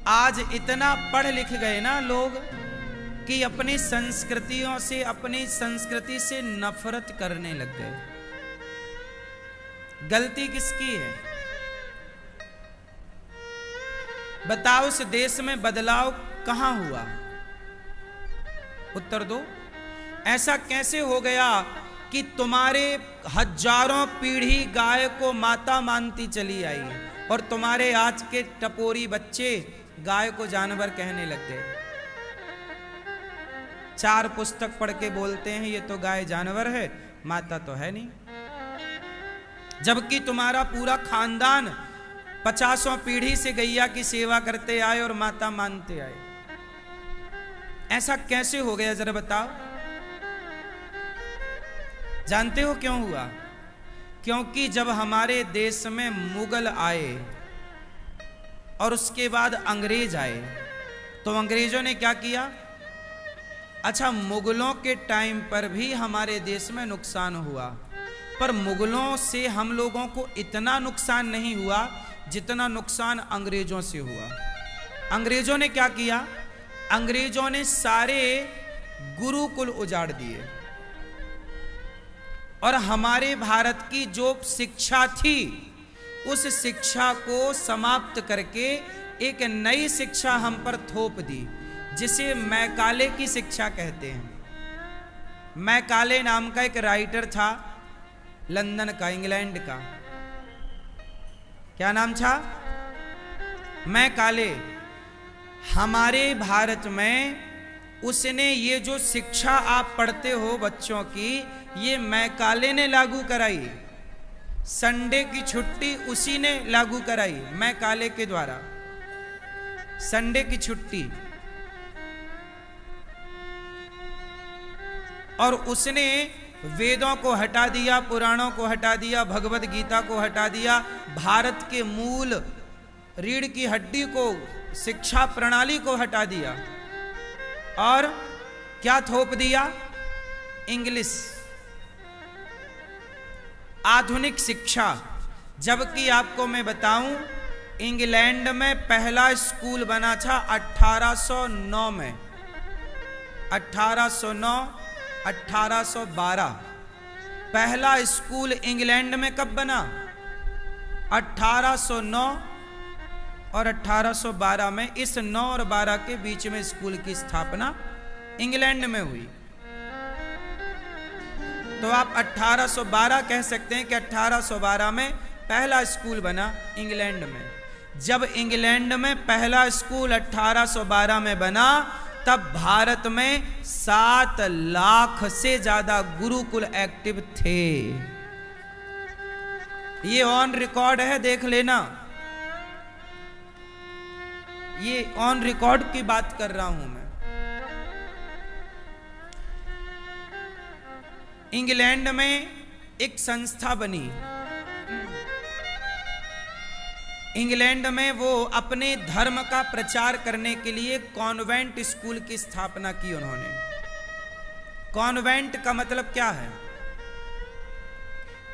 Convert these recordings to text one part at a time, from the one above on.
आज इतना पढ़ लिख गए ना लोग कि अपनी संस्कृतियों से, अपनी संस्कृति से नफरत करने लग गए। गलती किसकी है बताओ? इस देश में बदलाव कहां हुआ? उत्तर दो। ऐसा कैसे हो गया कि तुम्हारे हजारों पीढ़ी गाय को माता मानती चली आई और तुम्हारे आज के टपोरी बच्चे गाय को जानवर कहने लग गए? 4 पुस्तक पढ़ के बोलते हैं ये तो गाय जानवर है, माता तो है नहीं। जबकि तुम्हारा पूरा खानदान 50 पीढ़ी से गैया की सेवा करते आए और माता मानते आए। ऐसा कैसे हो गया जरा बताओ? जानते हो क्यों हुआ? क्योंकि जब हमारे देश में मुगल आए और उसके बाद अंग्रेज आए तो अंग्रेजों ने क्या किया? अच्छा, मुगलों के टाइम पर भी हमारे देश में नुकसान हुआ, पर मुगलों से हम लोगों को इतना नुकसान नहीं हुआ जितना नुकसान अंग्रेजों से हुआ। अंग्रेजों ने क्या किया? अंग्रेजों ने सारे गुरुकुल उजाड़ दिए और हमारे भारत की जो शिक्षा थी उस शिक्षा को समाप्त करके एक नई शिक्षा हम पर थोप दी, जिसे मैकाले की शिक्षा कहते हैं। मैकाले नाम का एक राइटर था, लंदन का, इंग्लैंड का। क्या नाम था? मैकाले। हमारे भारत में उसने ये जो शिक्षा आप पढ़ते हो बच्चों की, ये मैकाले ने लागू कराई। संडे की छुट्टी उसी ने लागू कराई, मैकाले के द्वारा। संडे की छुट्टी। और उसने वेदों को हटा दिया, पुराणों को हटा दिया, भगवत गीता को हटा दिया, भारत के मूल रीढ़ की हड्डी को, शिक्षा प्रणाली को हटा दिया और क्या थोप दिया? इंग्लिश, आधुनिक शिक्षा। जबकि आपको मैं बताऊं, इंग्लैंड में पहला स्कूल बना था 1809 में। 1809, 1812 पहला स्कूल इंग्लैंड में कब बना? 1809 और 1812 में। इस 9 और 12 के बीच में स्कूल की स्थापना इंग्लैंड में हुई। तो आप 1812 कह सकते हैं कि 1812 में पहला स्कूल बना इंग्लैंड में। जब इंग्लैंड में पहला स्कूल 1812 में बना, तब भारत में 7 लाख से ज्यादा गुरुकुल एक्टिव थे। ये ऑन रिकॉर्ड है, देख लेना। ये ऑन रिकॉर्ड की बात कर रहा हूं मैं। इंग्लैंड में एक संस्था बनी। इंग्लैंड में वो अपने धर्म का प्रचार करने के लिए कॉन्वेंट स्कूल की स्थापना की उन्होंने। कॉन्वेंट का मतलब क्या है?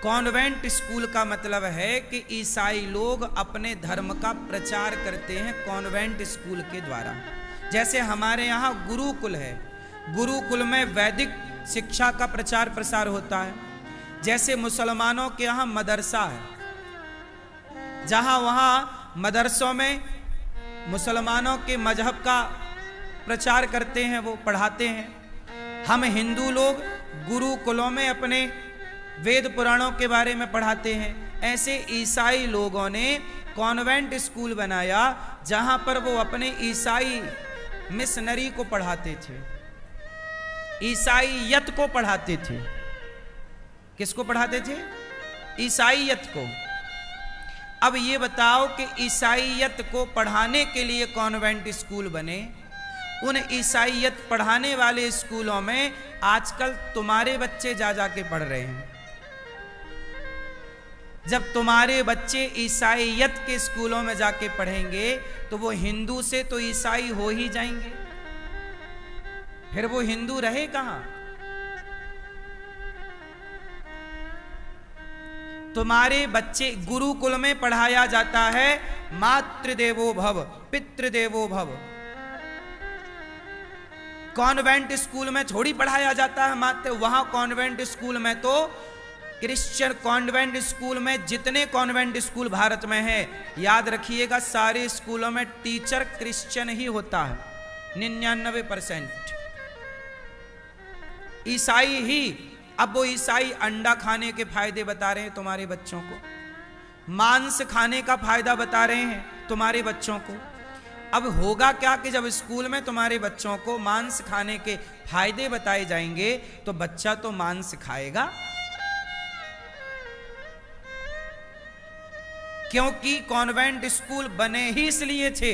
कॉन्वेंट स्कूल का मतलब है कि ईसाई लोग अपने धर्म का प्रचार करते हैं कॉन्वेंट स्कूल के द्वारा। जैसे हमारे यहाँ गुरुकुल है, गुरुकुल में वैदिक शिक्षा का प्रचार प्रसार होता है। जैसे मुसलमानों के यहाँ मदरसा है, जहां वहां मदरसों में मुसलमानों के मजहब का प्रचार करते हैं, वो पढ़ाते हैं। हम हिंदू लोग गुरुकुलों में अपने वेद पुराणों के बारे में पढ़ाते हैं। ऐसे ईसाई लोगों ने कॉन्वेंट स्कूल बनाया जहां पर वो अपने ईसाई मिशनरी को पढ़ाते थे, ईसाईयत को पढ़ाते थे। किसको पढ़ाते थे? ईसाईयत को। अब ये बताओ कि ईसाईयत को पढ़ाने के लिए कॉन्वेंट स्कूल बने। उन ईसाईयत पढ़ाने वाले स्कूलों में आजकल तुम्हारे बच्चे जा के पढ़ रहे हैं। जब तुम्हारे बच्चे ईसाईयत के स्कूलों में जाके पढ़ेंगे तो वो हिंदू से तो ईसाई हो ही जाएंगे, फिर वो हिंदू रहे कहां? तुम्हारे बच्चे गुरुकुल में पढ़ाया जाता है मातृदेवो भव, पितृदेवो भव। कॉन्वेंट स्कूल में थोड़ी पढ़ाया जाता है मातृ, वहां कॉन्वेंट स्कूल में तो क्रिश्चियन कॉन्वेंट स्कूल में, जितने कॉन्वेंट स्कूल भारत में है, याद रखिएगा सारे स्कूलों में टीचर क्रिश्चियन ही होता है, 99%। ईसाई ही। अब वो ईसाई अंडा खाने के फायदे बता रहे हैं तुम्हारे बच्चों को, मांस खाने का फायदा बता रहे हैं तुम्हारे बच्चों को। अब होगा क्या कि जब स्कूल में तुम्हारे बच्चों को मांस खाने के फायदे बताए जाएंगे तो बच्चा तो मांस खाएगा, क्योंकि कॉन्वेंट स्कूल बने ही इसलिए थे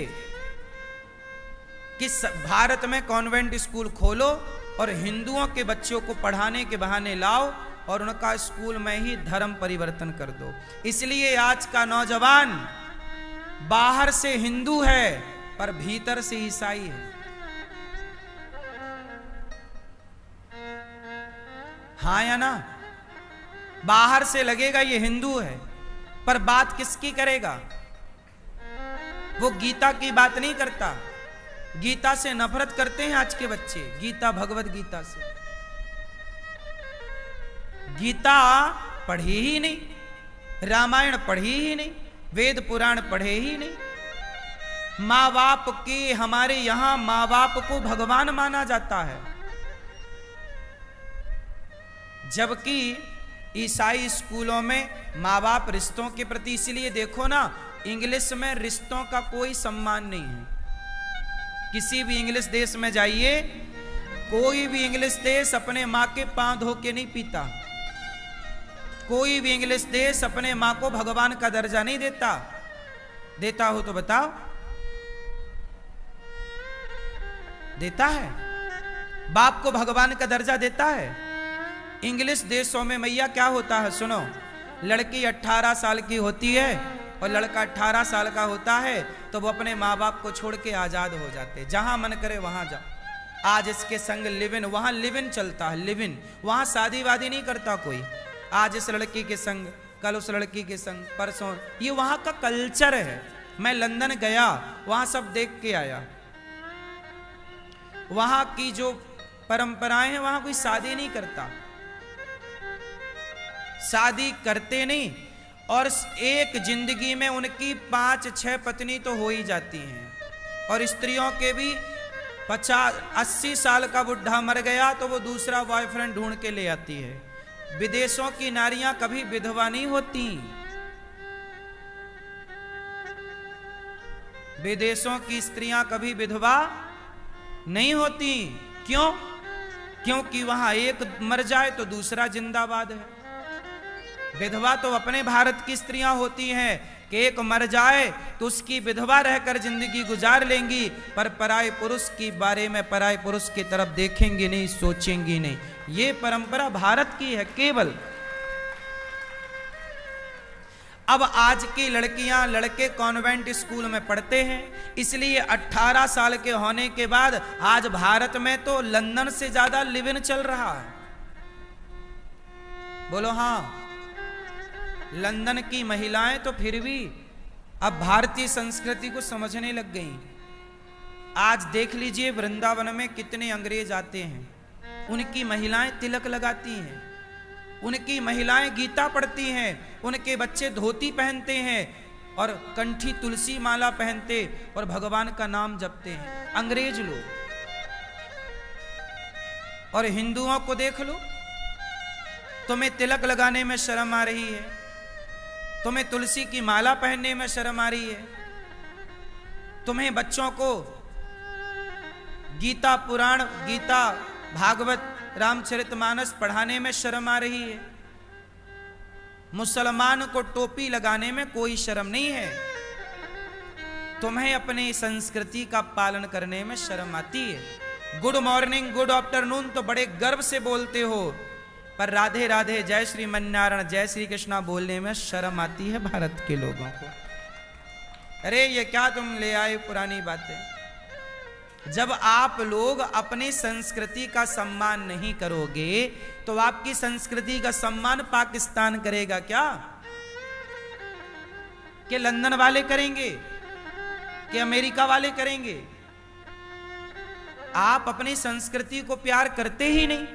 कि भारत में कॉन्वेंट स्कूल खोलो और हिंदुओं के बच्चों को पढ़ाने के बहाने लाओ और उनका स्कूल में ही धर्म परिवर्तन कर दो। इसलिए आज का नौजवान बाहर से हिंदू है पर भीतर से ईसाई है। हाँ या ना? बाहर से लगेगा ये हिंदू है पर बात किसकी करेगा? वो गीता की बात नहीं करता। गीता से नफरत करते हैं आज के बच्चे, गीता भगवत गीता से। गीता पढ़ी ही नहीं, रामायण पढ़ी ही नहीं, वेद पुराण पढ़े ही नहीं। माँ बाप के, हमारे यहां माँ बाप को भगवान माना जाता है, जबकि ईसाई स्कूलों में माँ बाप रिश्तों के प्रति, इसलिए देखो ना इंग्लिश में रिश्तों का कोई सम्मान नहीं है। किसी भी इंग्लिश देश में जाइए, कोई भी इंग्लिश देश अपने माँ के पांव धो के नहीं पीता। कोई भी इंग्लिश देश अपने माँ को भगवान का दर्जा नहीं देता। देता हो तो बताओ, देता है? बाप को भगवान का दर्जा देता है? इंग्लिश देशों में मैया क्या होता है सुनो, लड़की 18 साल की होती है और लड़का 18 साल का होता है तो वो अपने माँ बाप को छोड़ के आजाद हो जाते, जहां मन करे वहां जाओ। आज इसके संग लिव इन, वहां लिव इन चलता है, लिव इन। वहां शादी वादी नहीं करता कोई। आज इस लड़की के संग, कल उस लड़की के संग, परसों, ये वहां का कल्चर है। मैं लंदन गया, वहां सब देख के आया। वहां की जो परंपराएं हैं, वहां कोई शादी नहीं करता, शादी करते नहीं, और एक जिंदगी में उनकी 5-6 पत्नी तो हो ही जाती हैं। और स्त्रियों के भी 50-80 साल का बुढ़ा मर गया तो वो दूसरा बॉयफ्रेंड ढूंढ के ले आती है। विदेशों की नारियां कभी विधवा नहीं होती। विदेशों की स्त्रियां कभी विधवा नहीं होती। क्यों? क्योंकि वहां एक मर जाए तो दूसरा जिंदाबाद है। विधवा तो अपने भारत की स्त्रियां होती हैं कि एक मर जाए तो उसकी विधवा रहकर जिंदगी गुजार लेंगी, पर पराये पुरुष के बारे में, पराये पुरुष की तरफ देखेंगी नहीं, सोचेंगी नहीं। ये परंपरा भारत की है केवल। अब आज की लड़कियां लड़के कॉन्वेंट स्कूल में पढ़ते हैं, इसलिए 18 साल के होने के बाद आज भारत में तो लंदन से ज्यादा लिव इन चल रहा है। बोलो हाँ। लंदन की महिलाएं तो फिर भी अब भारतीय संस्कृति को समझने लग गई। आज देख लीजिए वृंदावन में कितने अंग्रेज आते हैं, उनकी महिलाएं तिलक लगाती हैं, उनकी महिलाएं गीता पढ़ती हैं, उनके बच्चे धोती पहनते हैं और कंठी तुलसी माला पहनते और भगवान का नाम जपते हैं, अंग्रेज लोग। और हिंदुओं को देख लो, तुम्हें तिलक लगाने में शर्म आ रही है, तुम्हें तुलसी की माला पहनने में शर्म आ रही है, तुम्हें बच्चों को गीता पुराण, गीता भागवत रामचरितमानस पढ़ाने में शर्म आ रही है। मुसलमान को टोपी लगाने में कोई शर्म नहीं है। तुम्हें अपनी संस्कृति का पालन करने में शर्म आती है। गुड मॉर्निंग, गुड आफ्टरनून तो बड़े गर्व से बोलते हो, पर राधे राधे, जय श्री मन्नारायण, जय श्री कृष्णा बोलने में शर्म आती है भारत के लोगों को। अरे ये क्या तुम ले आए पुरानी बातें। जब आप लोग अपनी संस्कृति का सम्मान नहीं करोगे तो आपकी संस्कृति का सम्मान पाकिस्तान करेगा क्या? कि लंदन वाले करेंगे कि अमेरिका वाले करेंगे? आप अपनी संस्कृति को प्यार करते ही नहीं।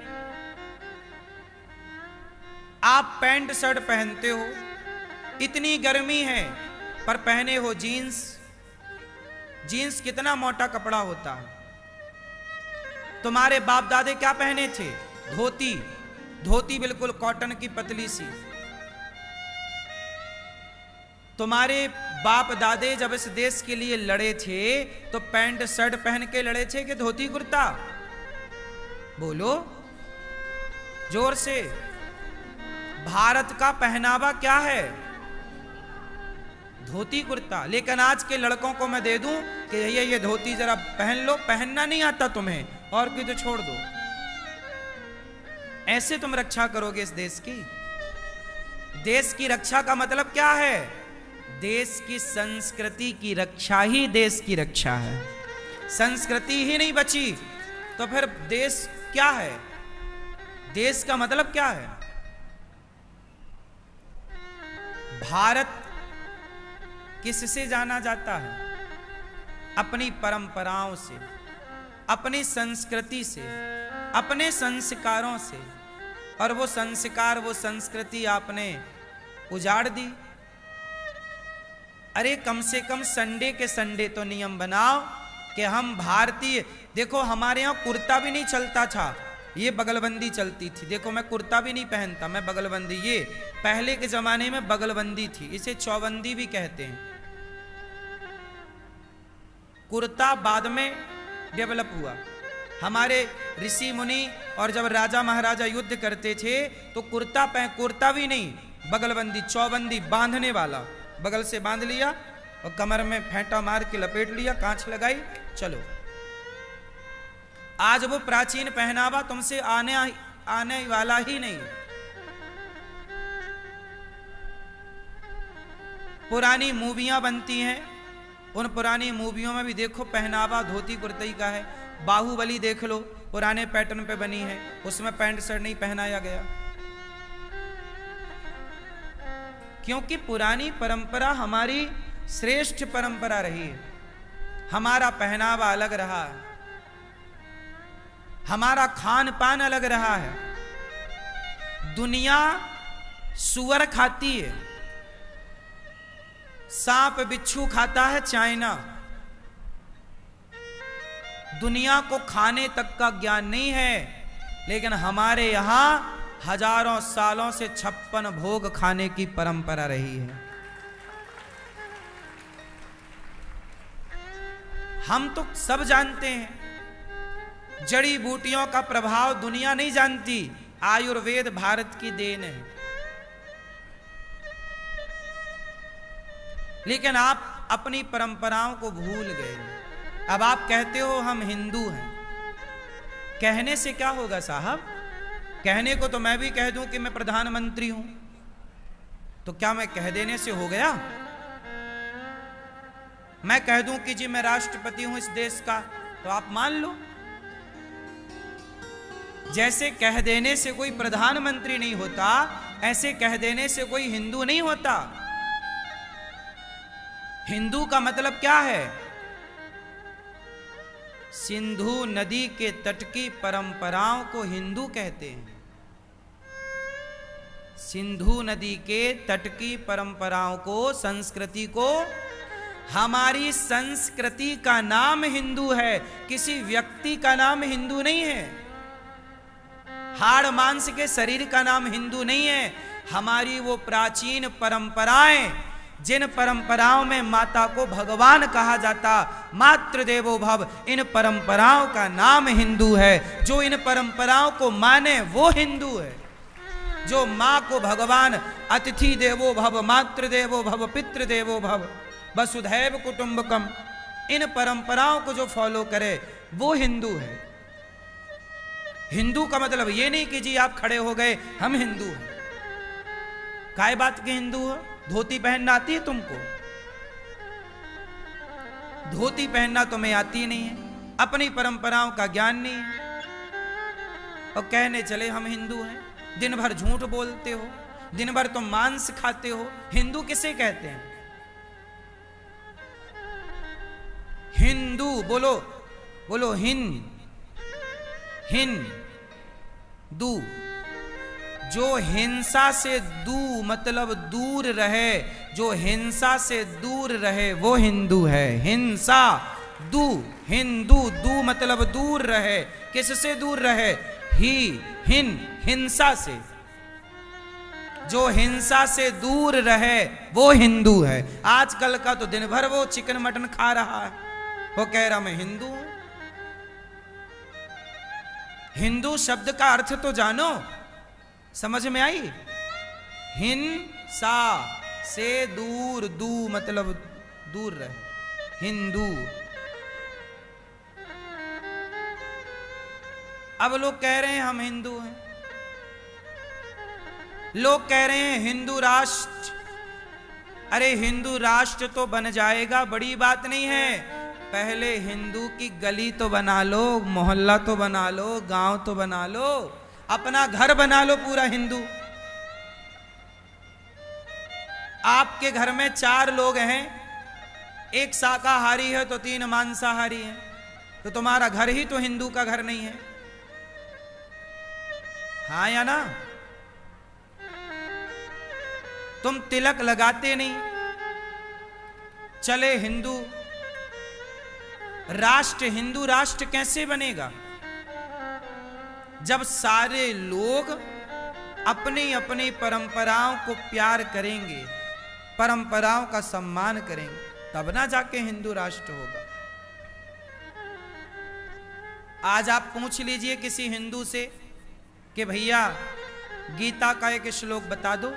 आप पैंट शर्ट पहनते हो, इतनी गर्मी है पर पहने हो जीन्स। जीन्स कितना मोटा कपड़ा होता है। तुम्हारे बाप दादे क्या पहने थे? धोती। धोती बिल्कुल कॉटन की पतली सी। तुम्हारे बाप दादे जब इस देश के लिए लड़े थे तो पैंट शर्ट पहन के लड़े थे कि धोती कुर्ता? बोलो जोर से। भारत का पहनावा क्या है? धोती कुर्ता। लेकिन आज के लड़कों को मैं दे दूं कि ये धोती जरा पहन लो, पहनना नहीं आता तुम्हें और क्यों तो छोड़ दो। ऐसे तुम रक्षा करोगे इस देश की? देश की रक्षा का मतलब क्या है? देश की संस्कृति की रक्षा ही देश की रक्षा है। संस्कृति ही नहीं बची तो फिर देश क्या है? देश का मतलब क्या है? भारत किससे जाना जाता है? अपनी परंपराओं से, अपनी संस्कृति से, अपने संस्कारों से। और वो संस्कार, वो संस्कृति आपने उजाड़ दी। अरे कम से कम संडे के संडे तो नियम बनाओ कि हम भारतीय। देखो हमारे यहां कुर्ता भी नहीं चलता था, ये बगलबंदी चलती थी। देखो मैं कुर्ता भी नहीं पहनता, मैं बगलबंदी। ये पहले के जमाने में बगलबंदी थी, इसे चौबंदी भी कहते हैं। कुर्ता बाद में डेवलप हुआ। हमारे ऋषि मुनि और जब राजा महाराजा युद्ध करते थे तो कुर्ता भी नहीं, बगलबंदी, चौबंदी, बांधने वाला। बगल से बांध लिया और कमर में फेंटा मार के लपेट लिया, कांच लगाई, चलो। आज वो प्राचीन पहनावा तुमसे आने वाला ही नहीं। पुरानी मूवियां बनती हैं, उन पुरानी मूवियों में भी देखो पहनावा धोती कुर्ते का है। बाहुबली देख लो, पुराने पैटर्न पे बनी है, उसमें पैंट शर्ट नहीं पहनाया गया। क्योंकि पुरानी परंपरा हमारी श्रेष्ठ परंपरा रही है। हमारा पहनावा अलग रहा है, हमारा खान पान अलग रहा है। दुनिया सुअर खाती है, सांप बिच्छू खाता है चाइना। दुनिया को खाने तक का ज्ञान नहीं है, लेकिन हमारे यहां हजारों सालों से 56 भोग खाने की परंपरा रही है। हम तो सब जानते हैं, जड़ी बूटियों का प्रभाव दुनिया नहीं जानती। आयुर्वेद भारत की देन है। लेकिन आप अपनी परंपराओं को भूल गए। अब आप कहते हो हम हिंदू हैं। कहने से क्या होगा साहब? कहने को तो मैं भी कह दूं कि मैं प्रधानमंत्री हूं, तो क्या मैं कह देने से हो गया? मैं कह दूं कि जी मैं राष्ट्रपति हूं इस देश का, तो आप मान लो। जैसे कह देने से कोई प्रधानमंत्री नहीं होता, ऐसे कह देने से कोई हिंदू नहीं होता। हिंदू का मतलब क्या है? सिंधु नदी के तट की परंपराओं को हिंदू कहते हैं। सिंधु नदी के तट की परंपराओं को, संस्कृति को, हमारी संस्कृति का नाम हिंदू है, किसी व्यक्ति का नाम हिंदू नहीं है। हाड़ मांस के शरीर का नाम हिंदू नहीं है। हमारी वो प्राचीन परंपराएं, जिन परंपराओं में माता को भगवान कहा जाता, मातृ देवो भव, इन परंपराओं का नाम हिंदू है। जो इन परंपराओं को माने वो हिंदू है। जो मां को भगवान अतिथि देवो भव, मातृ देवो भव, पितृ देवो भव, वसुधैव कुटुंबकम, इन परंपराओं को जो फॉलो करे वो हिंदू है। हिंदू का मतलब ये नहीं कि जी आप खड़े हो गए हम हिंदू हैं। काय बात के हिंदू हो? धोती पहनना आती है तुमको? धोती पहनना तुम्हें आती नहीं है, अपनी परंपराओं का ज्ञान नहीं है, और कहने चले हम हिंदू हैं। दिन भर झूठ बोलते हो, दिन भर तुम मांस खाते हो। हिंदू किसे कहते हैं? हिंदू, बोलो बोलो, दू। जो हिंसा से मतलब दूर रहे, जो हिंसा से दूर रहे वो हिंदू है। हिंसा दू, हिंदू, दू मतलब दूर रहे। किससे दूर रहे? हिंसा से। जो हिंसा से दूर रहे वो हिंदू है। आजकल का तो दिन भर वो चिकन मटन खा रहा है, वो कह रहा मैं हिंदू हूं। हिंदू शब्द का अर्थ तो जानो, समझ में आई? हिंसा से दूर, दू मतलब दूर रहे, हिंदू। अब लोग कह रहे हैं हम हिंदू हैं, लोग कह रहे हैं हिंदू राष्ट्र। अरे हिंदू राष्ट्र तो बन जाएगा, बड़ी बात नहीं है। पहले हिंदू की गली तो बना लो, मोहल्ला तो बना लो, गांव तो बना लो, अपना घर बना लो पूरा हिंदू। आपके घर में 4 लोग हैं, एक शाकाहारी है तो 3 मांसाहारी हैं, तो तुम्हारा घर ही तो हिंदू का घर नहीं है। हाँ या ना? तुम तिलक लगाते नहीं, चले हिंदू राष्ट्र। हिंदू राष्ट्र कैसे बनेगा जब सारे लोग अपनी अपनी परंपराओं को प्यार करेंगे, परंपराओं का सम्मान करेंगे, तब ना जाके हिंदू राष्ट्र होगा। आज आप पूछ लीजिए किसी हिंदू से कि भैया गीता का एक श्लोक बता दो,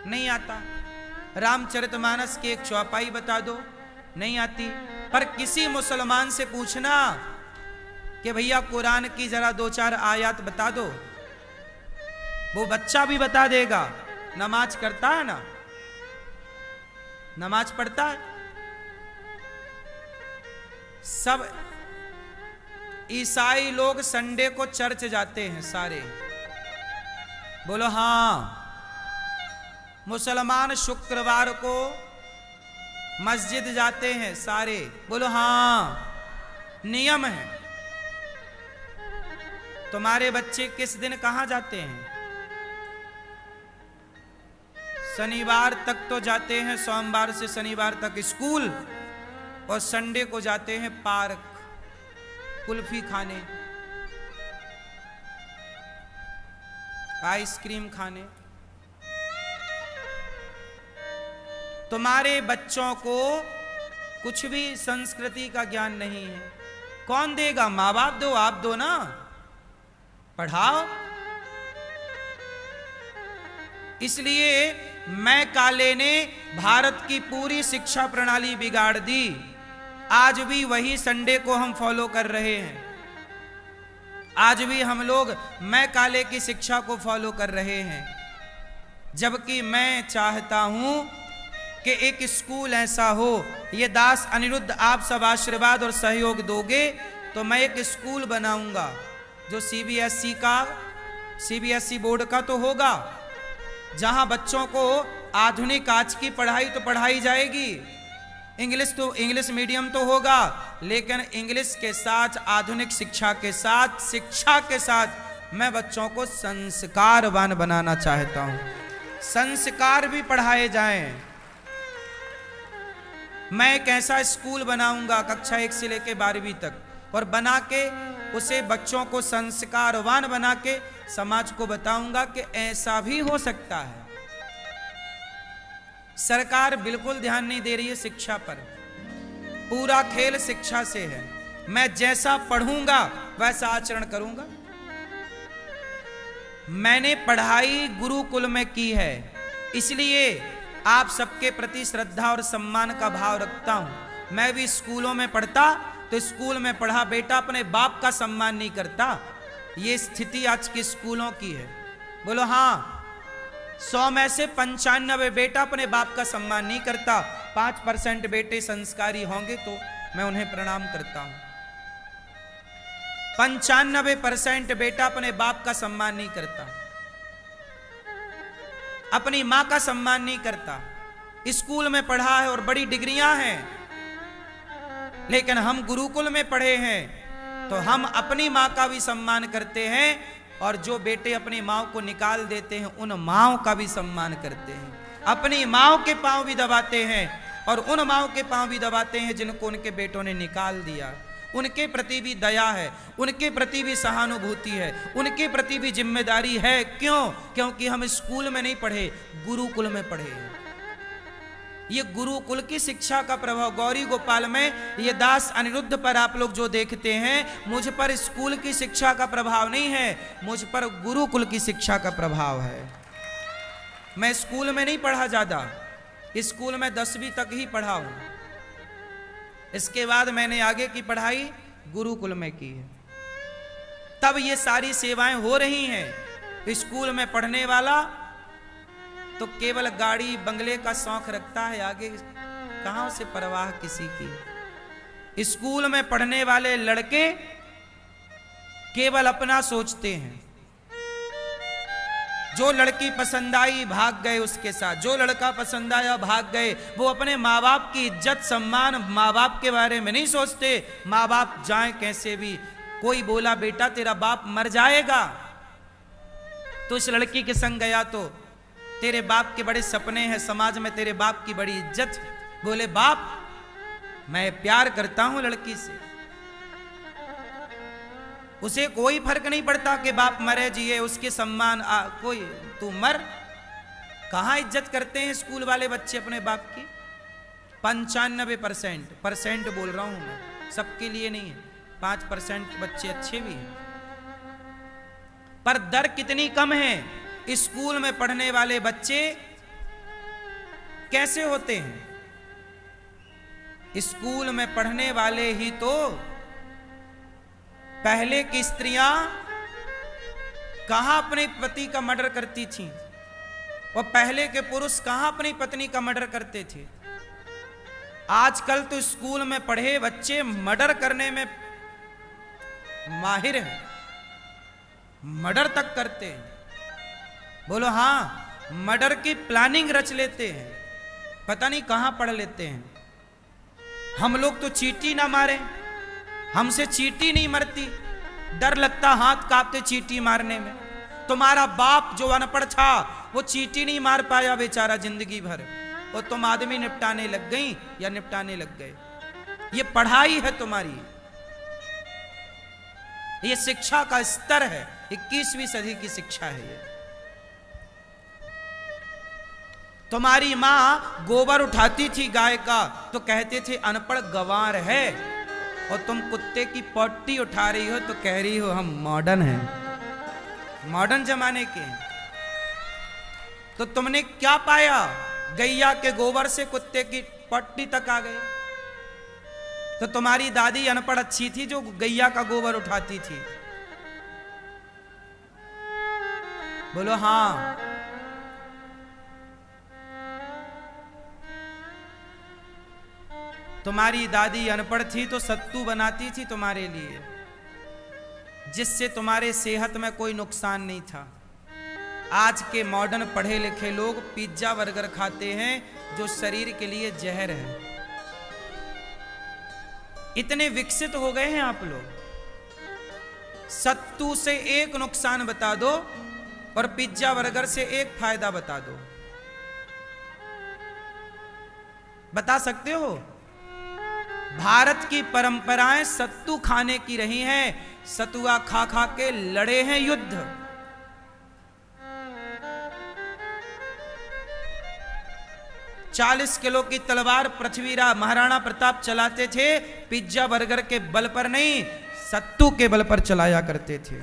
नहीं आता। रामचरितमानस की एक चौपाई बता दो, नहीं आती। पर किसी मुसलमान से पूछना कि भैया कुरान की जरा 2-4 आयत बता दो, वो बच्चा भी बता देगा। नमाज करता है ना, नमाज पढ़ता है। सब ईसाई लोग संडे को चर्च जाते हैं सारे, बोलो हां। मुसलमान शुक्रवार को मस्जिद जाते हैं सारे, बोलो हां, नियम है। तुम्हारे बच्चे किस दिन कहां जाते हैं? शनिवार तक तो जाते हैं, सोमवार से शनिवार तक स्कूल, और संडे को जाते हैं पार्क कुल्फी खाने, आइसक्रीम खाने। तुम्हारे बच्चों को कुछ भी संस्कृति का ज्ञान नहीं है। कौन देगा? माँ बाप दो, आप दो ना, पढ़ाओ। इसलिए मैं काले ने भारत की पूरी शिक्षा प्रणाली बिगाड़ दी। आज भी वही संडे को हम फॉलो कर रहे हैं, आज भी हम लोग मैं काले की शिक्षा को फॉलो कर रहे हैं। जबकि मैं चाहता हूं कि एक स्कूल ऐसा हो, ये दास अनिरुद्ध आप सब आशीर्वाद और सहयोग दोगे तो मैं एक स्कूल बनाऊंगा जो सीबीएसई बोर्ड का तो होगा, जहां बच्चों को आधुनिक आज की पढ़ाई तो पढ़ाई जाएगी, इंग्लिश मीडियम तो होगा, लेकिन इंग्लिश के साथ आधुनिक शिक्षा के साथ मैं बच्चों को संस्कारवान बनाना चाहता हूं। संस्कार भी पढ़ाए जाएं। मैं एक ऐसा स्कूल बनाऊंगा कक्षा 1 से लेकर 12वीं तक, और बना के उसे बच्चों को संस्कारवान बना के समाज को बताऊंगा कि ऐसा भी हो सकता है। सरकार बिल्कुल ध्यान नहीं दे रही है शिक्षा पर, पूरा खेल शिक्षा से है। मैं जैसा पढ़ूंगा वैसा आचरण करूंगा। मैंने पढ़ाई गुरुकुल में की है, इसलिए आप सबके प्रति श्रद्धा और सम्मान का भाव रखता हूं। मैं भी स्कूलों में पढ़ता तो स्कूल में पढ़ा बेटा अपने बाप का सम्मान नहीं करता। ये स्थिति आज की स्कूलों की है। बोलो हां। 100 में से 95 बेटा अपने बाप का सम्मान नहीं करता। 5% बेटे संस्कारी होंगे तो मैं उन्हें प्रणाम करता हूं। 95% बेटा अपने बाप का सम्मान नहीं करता, अपनी मां का सम्मान नहीं करता। स्कूल में पढ़ा है और बड़ी डिग्रियां हैं, लेकिन हम गुरुकुल में पढ़े हैं तो हम अपनी माँ का भी सम्मान करते हैं, और जो बेटे अपनी माँ को निकाल देते हैं उन माँओं का भी सम्मान करते हैं। अपनी माँ के पांव भी दबाते हैं और उन माँ के पांव भी दबाते हैं जिनको उनके बेटों ने निकाल दिया। उनके प्रति भी दया है, उनके प्रति भी सहानुभूति है, उनके प्रति भी जिम्मेदारी है। क्यों? क्योंकि हम स्कूल में नहीं पढ़े, गुरुकुल में पढ़े हैं। ये गुरुकुल की शिक्षा का प्रभाव। गौरी गोपाल में ये दास अनिरुद्ध पर आप लोग जो देखते हैं, मुझ पर स्कूल की शिक्षा का प्रभाव नहीं है, मुझ पर गुरुकुल की शिक्षा का प्रभाव है। मैं स्कूल में नहीं पढ़ा ज्यादा, स्कूल में 10वीं तक ही पढ़ा हूं। इसके बाद मैंने आगे की पढ़ाई गुरुकुल में की है। तब ये सारी सेवाएं हो रही हैं। स्कूल में पढ़ने वाला तो केवल गाड़ी बंगले का शौक रखता है, आगे कहां से परवाह किसी की। स्कूल में पढ़ने वाले लड़के केवल अपना सोचते हैं। जो लड़की पसंद आई भाग गए उसके साथ, जो लड़का पसंद आया भाग गए। वो अपने माँ बाप की इज्जत सम्मान, माँ बाप के बारे में नहीं सोचते। माँ बाप जाए कैसे भी, कोई बोला बेटा तेरा बाप मर जाएगा, तो इस लड़की के संग गया तो तेरे बाप के बड़े सपने हैं, समाज में तेरे बाप की बड़ी इज्जत। बोले बाप मैं प्यार करता हूं लड़की से, उसे कोई फर्क नहीं पड़ता कि बाप मरे जिए, उसके सम्मान कोई तू मर। कहां इज्जत करते हैं स्कूल वाले बच्चे अपने बाप की? 95% बोल रहा हूं मैं, सबके लिए नहीं है। 5% बच्चे अच्छे भी हैं, पर दर कितनी कम है। स्कूल में पढ़ने वाले बच्चे कैसे होते हैं? स्कूल में पढ़ने वाले ही तो पहले की स्त्रियां कहां अपने पति का मर्डर करती थीं, और पहले के पुरुष कहां अपनी पत्नी का मर्डर करते थे। आजकल तो स्कूल में पढ़े बच्चे मर्डर करने में माहिर हैं, मर्डर तक करते हैं। बोलो हाँ, मर्डर की प्लानिंग रच लेते हैं, पता नहीं कहां पढ़ लेते हैं। हम लोग तो चींटी ना मारे, हमसे चींटी नहीं मरती, डर लगता हाथ कांपते चींटी मारने में। तुम्हारा बाप जो अनपढ़ था वो चींटी नहीं मार पाया बेचारा जिंदगी भर, और तुम आदमी निपटाने लग गई या निपटाने लग गए। ये पढ़ाई है तुम्हारी, ये शिक्षा का स्तर है, 21वीं सदी की शिक्षा है ये। तुम्हारी मां गोबर उठाती थी गाय का तो कहते थे अनपढ़ गंवार है, और तुम कुत्ते की पट्टी उठा रही हो तो कह रही हो हम मॉडर्न हैं, मॉडर्न जमाने के। तो तुमने क्या पाया? गैया के गोबर से कुत्ते की पट्टी तक आ गए। तो तुम्हारी दादी अनपढ़ अच्छी थी जो गैया का गोबर उठाती थी? बोलो हाँ। तुम्हारी दादी अनपढ़ थी तो सत्तू बनाती थी तुम्हारे लिए, जिससे तुम्हारे सेहत में कोई नुकसान नहीं था। आज के मॉडर्न पढ़े लिखे लोग पिज्जा बर्गर खाते हैं जो शरीर के लिए जहर है। इतने विकसित हो गए हैं आप लोग। सत्तू से एक नुकसान बता दो और पिज्जा बर्गर से एक फायदा बता दो, बता सकते हो? भारत की परंपराएं सत्तू खाने की रही हैं, सतुआ खा खा के लड़े हैं युद्ध। चालीस किलो की तलवार पृथ्वीराज महाराणा प्रताप चलाते थे, पिज्जा बर्गर के बल पर नहीं, सत्तू के बल पर चलाया करते थे।